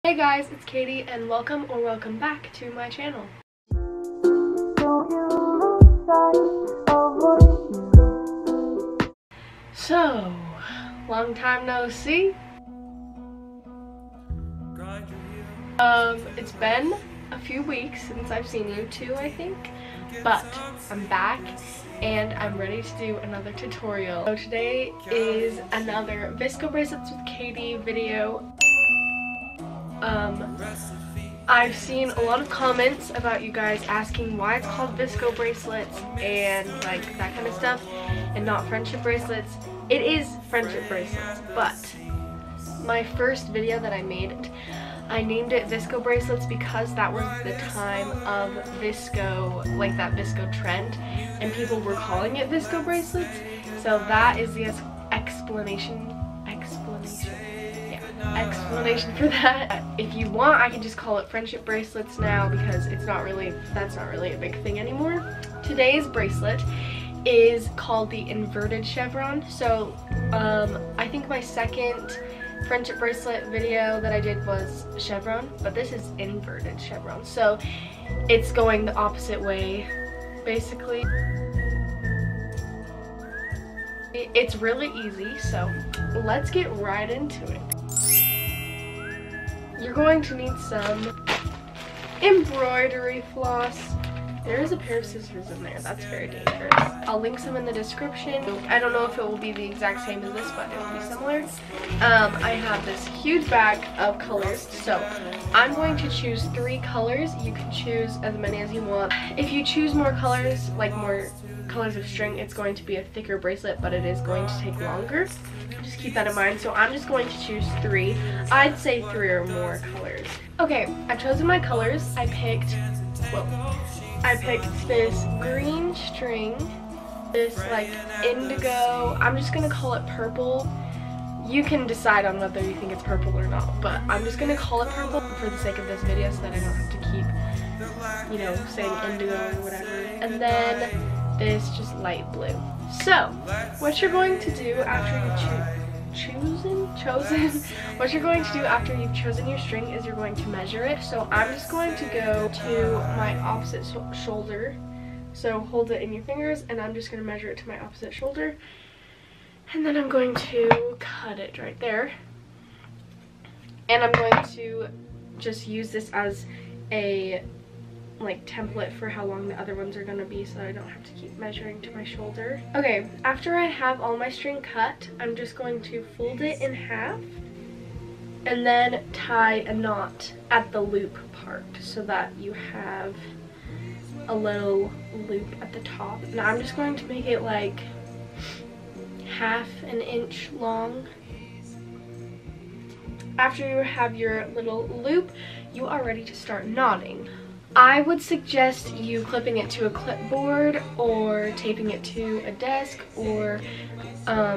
Hey guys, it's Katie and welcome or welcome back to my channel. So, long time no see. It's been a few weeks since I've seen you, 2 I think, but I'm back and I'm ready to do another tutorial. So today is another VSCO bracelets with Katie video. I've seen a lot of comments about you guys asking why it's called VSCO bracelets and like that kind of stuff and not friendship bracelets. It is friendship bracelets, but my first video that I made, I named it VSCO bracelets because that was the time of VSCO, like that VSCO trend, and people were calling it VSCO bracelets. So that is the explanation for that. If you want, I can just call it friendship bracelets now because that's not really a big thing anymore. Today's bracelet is called the inverted chevron. So I think my second friendship bracelet video that I did was chevron, but this is inverted chevron. So it's going the opposite way, basically. It's really easy, so let's get right into it. You're going to need some embroidery floss. There is a pair of scissors in there. That's very dangerous. I'll link some in the description. I don't know if it will be the exact same as this, but it will be similar. I have this huge bag of colors, so I'm going to choose 3 colors. You can choose as many as you want. If you choose more colors, like more colors of string, it's going to be a thicker bracelet, but it is going to take longer. Just keep that in mind. So I'm just going to choose 3. I'd say 3 or more colors. Okay, I've chosen my colors. I picked this green string, this like indigo, I'm just gonna call it purple. You can decide on whether you think it's purple or not, but I'm just gonna call it purple for the sake of this video so that I don't have to keep, you know, saying indigo or whatever. And then this just light blue. So what you're going to do after what you're going to do after you've chosen your string is you're going to measure it. So I'm just going to go to my opposite shoulder. So hold it in your fingers and I'm just going to measure it to my opposite shoulder. And then I'm going to cut it right there. And I'm going to just use this as a like template for how long the other ones are going to be so I don't have to keep measuring to my shoulder. Okay, after I have all my string cut, I'm just going to fold it in half and then tie a knot at the loop part so that you have a little loop at the top. Now I'm just going to make it like half an inch long. After you have your little loop, you are ready to start knotting. I would suggest you clipping it to a clipboard or taping it to a desk or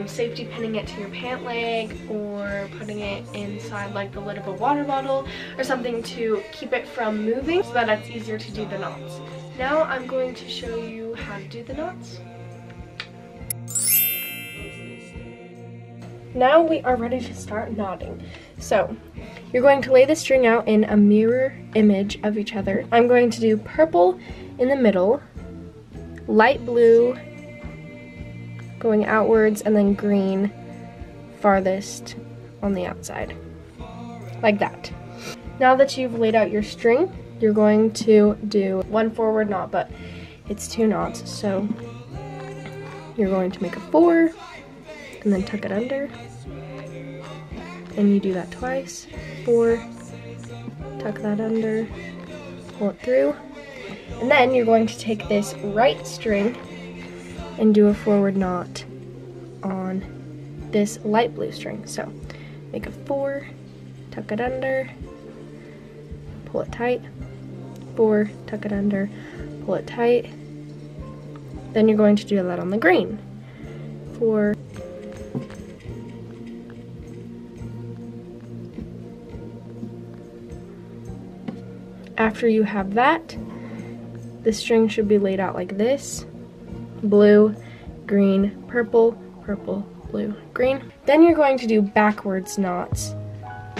safety pinning it to your pant leg or putting it inside like the lid of a water bottle or something to keep it from moving so that it's easier to do the knots. Now I'm going to show you how to do the knots. Now we are ready to start knotting. So you're going to lay the string out in a mirror image of each other. I'm going to do purple in the middle, light blue going outwards, and then green farthest on the outside, like that. Now that you've laid out your string, you're going to do 1 forward knot, but it's 2 knots. So you're going to make a 4 and then tuck it under. And you do that twice. 4, tuck that under, pull it through. And then you're going to take this right string and do a forward knot on this light blue string. So make a 4, tuck it under, pull it tight, 4, tuck it under, pull it tight. Then you're going to do that on the green. 4, after you have that, the string should be laid out like this: blue, green, purple, purple, blue, green. Then you're going to do backwards knots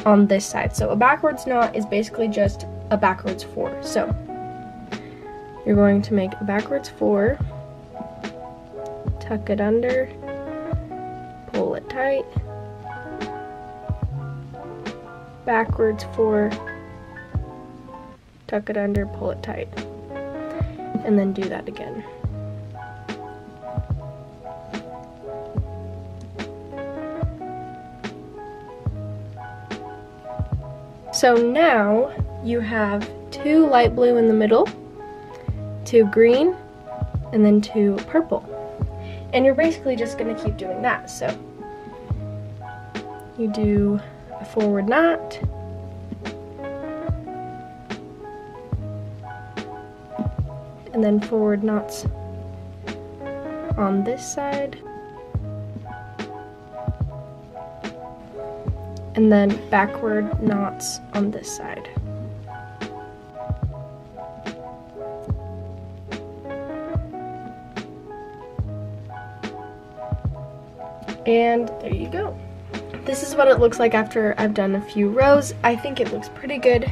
on this side. So a backwards knot is basically just a backwards 4. So you're going to make a backwards 4, tuck it under, pull it tight, backwards 4, tuck it under, pull it tight, and then do that again. So now you have 2 light blue in the middle, 2 green, and then 2 purple. And you're basically just going to keep doing that. So you do a forward knot, and then forward knots on this side, and then backward knots on this side. And there you go. This is what it looks like after I've done a few rows. I think it looks pretty good,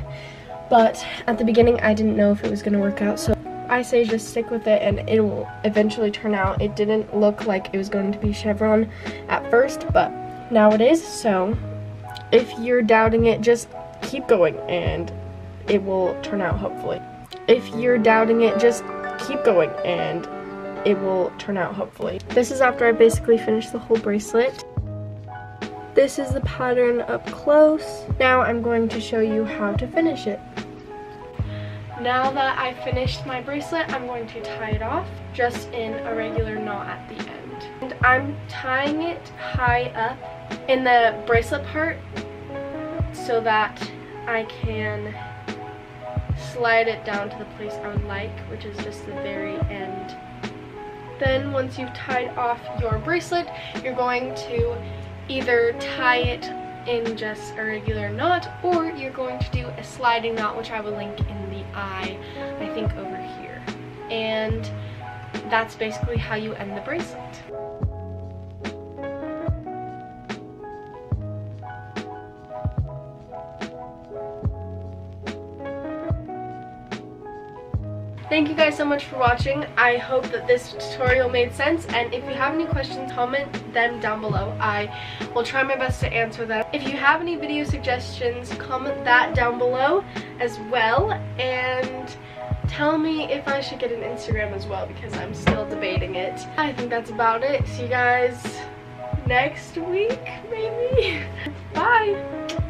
but at the beginning I didn't know if it was going to work out, so I say just stick with it and it will eventually turn out. It didn't look like it was going to be chevron at first, but now it is. So if you're doubting it, just keep going and it will turn out, hopefully. If you're doubting it, just keep going and it will turn out, hopefully. This is after I basically finished the whole bracelet. This is the pattern up close. Now I'm going to show you how to finish it. Now that I finished my bracelet, I'm going to tie it off just in a regular knot at the end. And I'm tying it high up in the bracelet part so that I can slide it down to the place I would like, which is just the very end. Then once you've tied off your bracelet, you're going to either tie it in just a regular knot, or you're going to do a sliding knot, which I will link in the eye, I think over here. And that's basically how you end the bracelet. Thank you guys so much for watching. I hope that this tutorial made sense, and if you have any questions, comment them down below. I will try my best to answer them. If you have any video suggestions, comment that down below as well, and tell me if I should get an Instagram as well, because I'm still debating it. I think that's about it. See you guys next week, maybe? Bye!